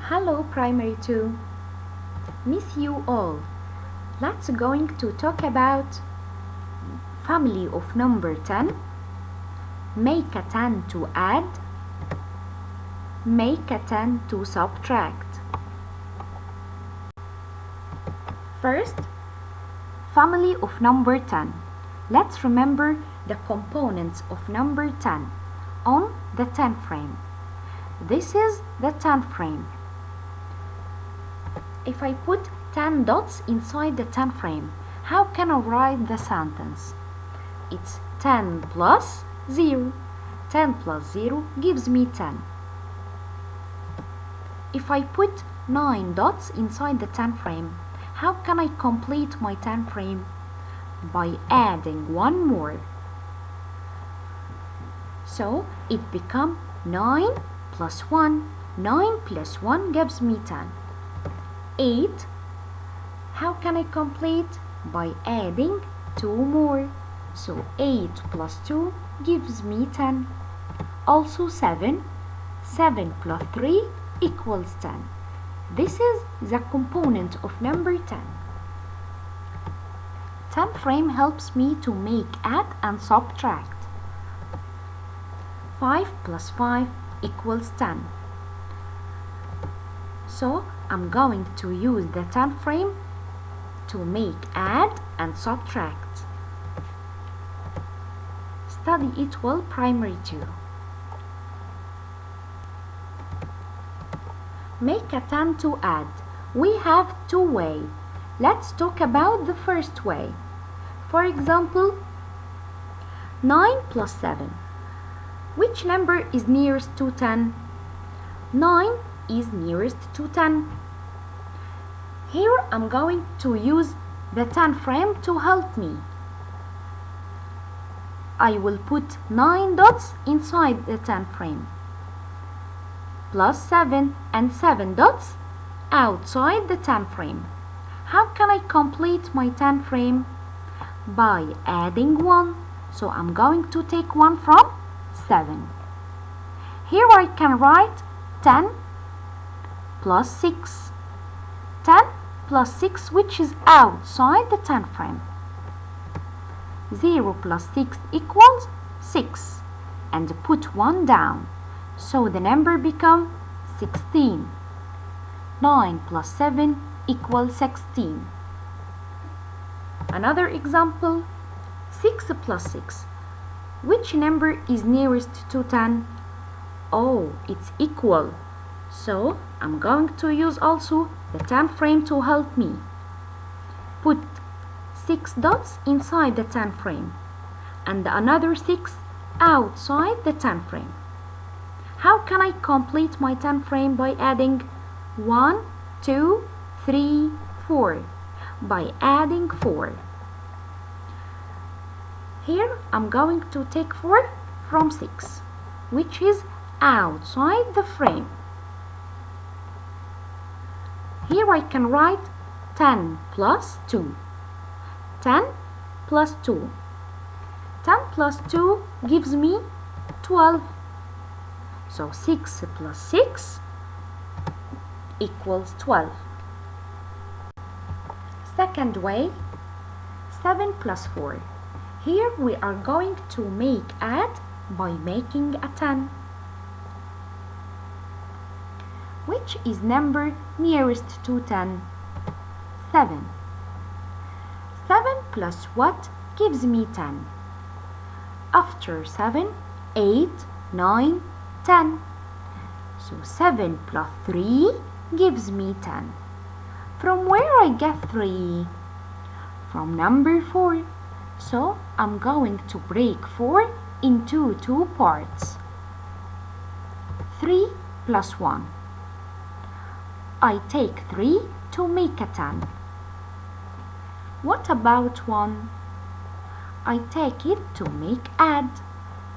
Hello Primary 2. Miss you all. Let's going to talk about family of number 10. Make a 10 to add. Make a 10 to subtract. First, family of number 10. Let's remember the components of number 10 on the 10 frame. This is the 10 frame. If I put 10 dots inside the 10 frame, how can I write the sentence? It's 10 plus 0. 10 plus 0 gives me 10. If I put 9 dots inside the 10 frame, how can I complete my 10 frame? By adding one more. So it becomes 9 plus 1. 9 plus 1 gives me 10. 8. How can I complete? By adding 2 more. So 8 plus 2 gives me 10. Also 7. 7 plus 3 equals 10. This is the component of number 10. 10 frame helps me to make add and subtract. 5 plus 5 equals 10. So I'm going to use the 10 frame to make add and subtract. Study it well, Primary 2. Make a 10 to add. We have two ways. Let's talk about the first way. For example, 9 plus 7. Which number is nearest to 10? 9 is nearest to 10. Here I'm going to use the 10 frame to help me. I will put 9 dots inside the 10 frame, plus 7 and 7 dots outside the 10 frame. How can I complete my 10 frame? By adding 1. So I'm going to take 1 from 7. Here I can write 10 plus 6. 10 plus 6, which is outside the 10 frame. 0 plus 6 equals 6. And put 1 down. So the number becomes 16. 9 plus 7 equals 16. Another example, 6 plus 6. Which number is nearest to 10? Oh, it's equal. So I'm going to use also the 10 frame to help me. Put 6 dots inside the 10 frame and another 6 outside the 10 frame. How can I complete my 10 frame? By adding 1, 2, 3, 4. By adding 4. Here I'm going to take 4 from 6, which is outside the frame. Here I can write 10 plus 2. 10 plus 2. 10 plus 2 gives me 12. So 6 plus 6 equals 12. Second way, 7 plus 4. Here we are going to make add by making a 10. Which is number nearest to 10? 7. 7 plus what gives me 10? After 7, 8, 9, 10. So 7 plus 3 gives me 10. From where I get 3? From number 4. So I'm going to break 4 into 2 parts. 3 plus 1. I take 3 to make a 10. What about 1? I take it to make add.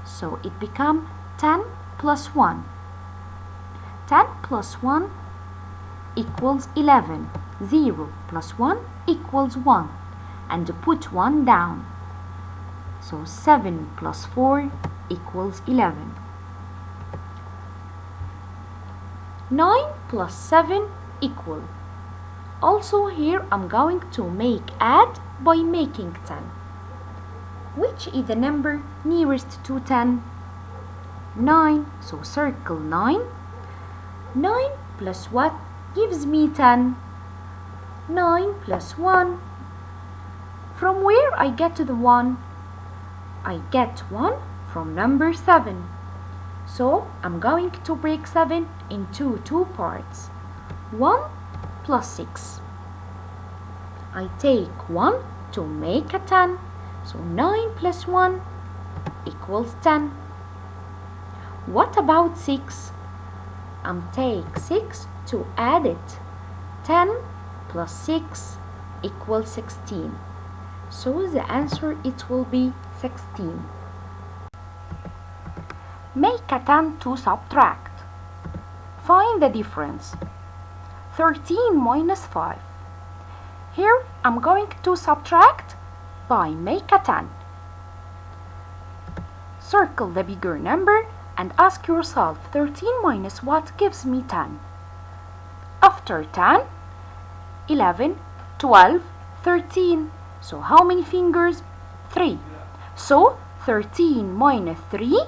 So it becomes 10 plus 1. 10 plus 1 equals 11. 0 plus 1 equals 1. And put 1 down. So 7 plus 4 equals 11. 9 plus 7 equal. Also here I'm going to make add by making 10. Which is the number nearest to 10? 9. So circle 9. 9 plus what gives me 10? 9 plus 1. From where I get to the 1? I get 1 from number 7. So I'm going to break 7 into two parts. 1 plus 6. I take 1 to make a 10. So 9 plus 1 equals 10. What about 6? I'm take 6 to add it. 10 plus 6 equals 16. So the answer it will be 16. Make a 10 to subtract. Find the difference. 13 minus 5. Here I'm going to subtract by make a 10. Circle the bigger number and ask yourself 13 minus what gives me 10? After 10, 11, 12, 13. So how many fingers? 3. So 13 minus 3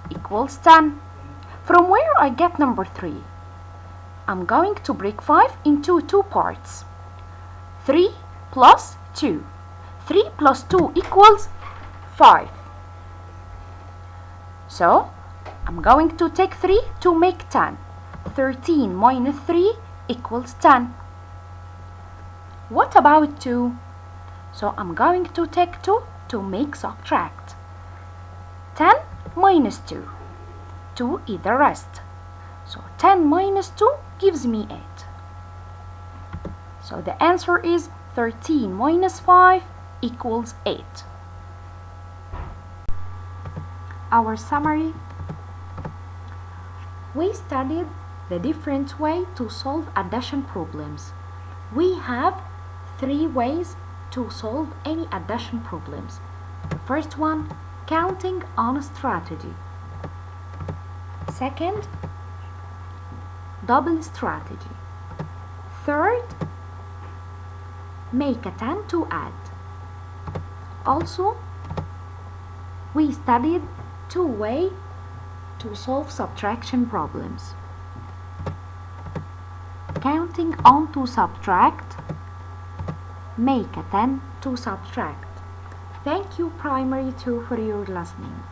equals 10. From where I get number 3? I'm going to break 5 into two parts. 3 plus 2. 3 plus 2 equals 5. So I'm going to take 3 to make 10. 13 minus 3 equals 10. What about 2? So I'm going to take 2 to make subtract. 10 minus 2. 2 is the rest. So 10 minus 2 gives me 8. So the answer is 13 minus 5 equals 8. Our summary. We studied the different way to solve addition problems. We have 3 ways to solve any addition problems. The first one, counting on strategy. Second, double strategy. Third, make a 10 to add. Also, we studied 2 ways to solve subtraction problems. Counting on to subtract, make a 10 to subtract. Thank you Primary 2 for your listening.